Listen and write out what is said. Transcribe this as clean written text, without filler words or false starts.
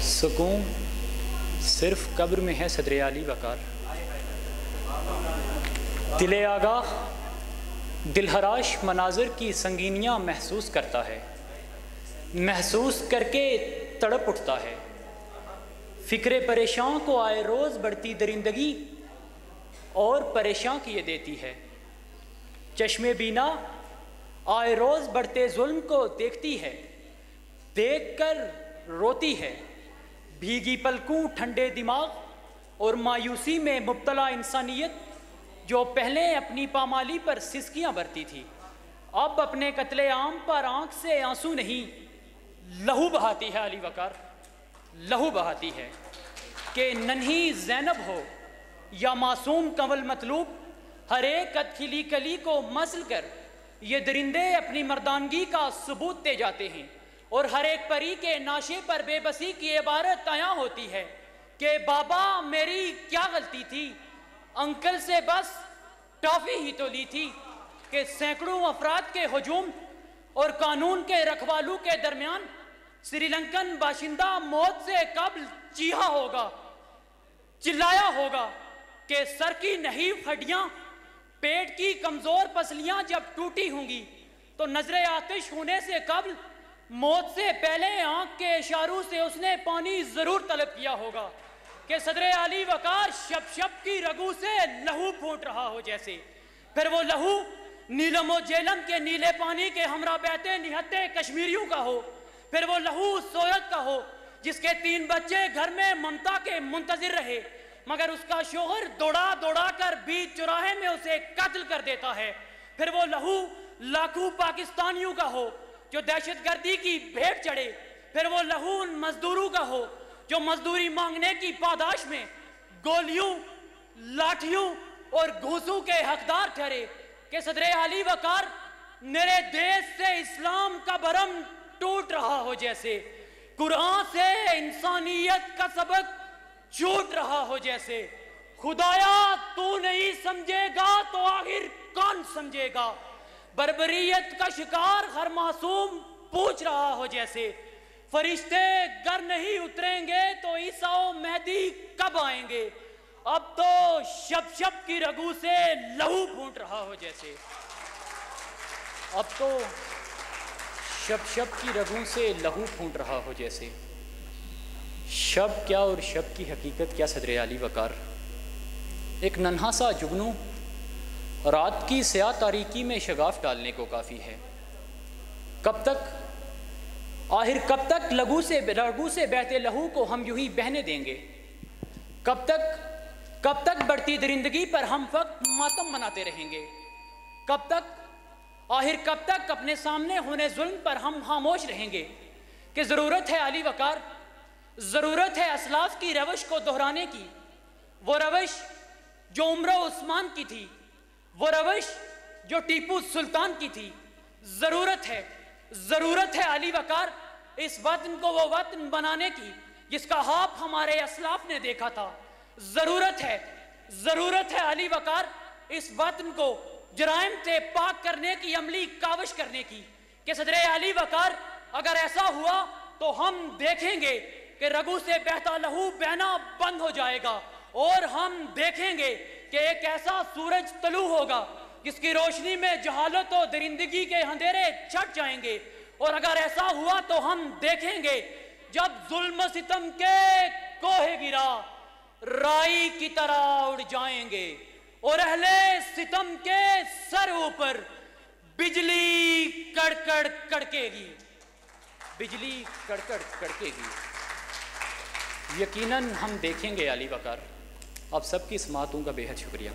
सुकून सिर्फ कब्र में है सदर आली वकार। दिल आगाह दिलहराश मनाजिर की संगीनियाँ महसूस करता है, महसूस करके तड़प उठता है। फ़िक्र परेशान को आए रोज़ बढ़ती दरिंदगी और परेशान किए देती है। चश्मे बीना आए रोज़ बढ़ते जुल्म को देखती है, देख कर रोती है। भीगी पलकों ठंडे दिमाग और मायूसी में मुब्तला इंसानियत जो पहले अपनी पामाली पर सिसकियाँ भरती थी, अब अपने कत्ले आम पर आँख से आंसू नहीं लहू बहाती है। अली वकार लहू बहाती है कि नन्ही ज़ैनब हो या मासूम कंवल मतलूब, हर एक कद खिली कली को मसल कर ये दरिंदे अपनी मर्दानगी का सबूत दे जाते हैं। और हर एक परी के नाशे पर बेबसी की इबारत आया होती है कि बाबा मेरी क्या गलती थी, अंकल से बस टॉफ़ी ही तो ली थी। कि सैकड़ों अफराद के हुजूम और कानून के रखवालों के दरमियान श्रीलंकन बाशिंदा मौत से कब्ल चीहा होगा, चिल्लाया होगा कि सर की नहीफ हड्डियां, पेट की कमजोर पसलियां जब टूटी होंगी तो नजरे आतिश होने से कब्ल मौत से पहले आंख के इशारों से उसने पानी जरूर तलब किया होगा। कि सदरे आली वकार शब शब की रगू से लहू फूट रहा हो जैसे, फिर वो लहू नीलम और जेलम के नीले पानी के हमरा बहते निहत्ते कश्मीरियों का हो, फिर वो लहू उस औरत का हो जिसके 3 बच्चे घर में ममता के मुंतजिर रहे, मगर उसका शोहर दौड़ा दौड़ा कर बीच चौराहे में उसे कत्ल कर देता है। फिर वो लहू लाखों पाकिस्तानियों का हो जो दहशतगर्दी की भेंट चढ़े, फिर वो लहू उन मजदूरों का हो जो मजदूरी मांगने की पादाश में गोलियों, लाठियों और घूसों के हकदार ठहरे। कि सदरे आली वकार मेरे देश से इस्लाम का भरम टूट रहा हो जैसे, कुरान से इंसानियत का सबक छूट रहा हो जैसे। खुदाया तू नहीं समझेगा तो आखिर कौन समझेगा, बर्बरियत का शिकार हर मासूम पूछ रहा हो जैसे। फरिश्ते घर नहीं उतरेंगे तो ईसा और मेहदी कब आएंगे, अब तो शब शब की रगू से लहू फूट रहा हो जैसे। अब तो शब शब की रगू से लहू फूट रहा हो जैसे। शब क्या और शब की हकीकत क्या सदरे आली वकार। एक नन्हा सा जुगनू रात की स्याह तारीकी में शगाफ डालने को काफ़ी है। कब तक, आखिर कब तक रगू से बहते लहू को हम यूं ही बहने देंगे। कब तक बढ़ती दरिंदगी पर हम वक्त मातम मनाते रहेंगे। कब तक, आखिर कब तक अपने सामने होने जुल्म पर हम खामोश रहेंगे। कि ज़रूरत है अली वकार, ज़रूरत है असलाफ की रवश को दोहराने की, वो रवश जो उम्र उस्मान की थी, वो रवश जो टीपू सुल्तान की थी। ज़रूरत है अली वकार इस वतन को वो वतन बनाने की जिसका ख्वाब हमारे असलाफ ने देखा था। ज़रूरत है अली वकार इस वतन को जराइम से पाक करने की, अमली काविश करने की। कि सदरे अली वकार अगर ऐसा हुआ तो हम देखेंगे कि रगू से बहता लहू बहना बंद हो जाएगा और हम देखेंगे कि एक ऐसा सूरज तलू होगा जिसकी रोशनी में जहालत और दरिंदगी के अंधेरे छट जाएंगे। और अगर ऐसा हुआ तो हम देखेंगे जब जुल्म सितम के कोहे गिरा राई की तरह उड़ जाएंगे और अहले सितम के सर ऊपर बिजली कड़कड़ कड़केगी, बिजली कड़कड़ कड़केगी। यकीनन हम देखेंगे अली वकार। आप सबकी समातों का बेहद शुक्रिया।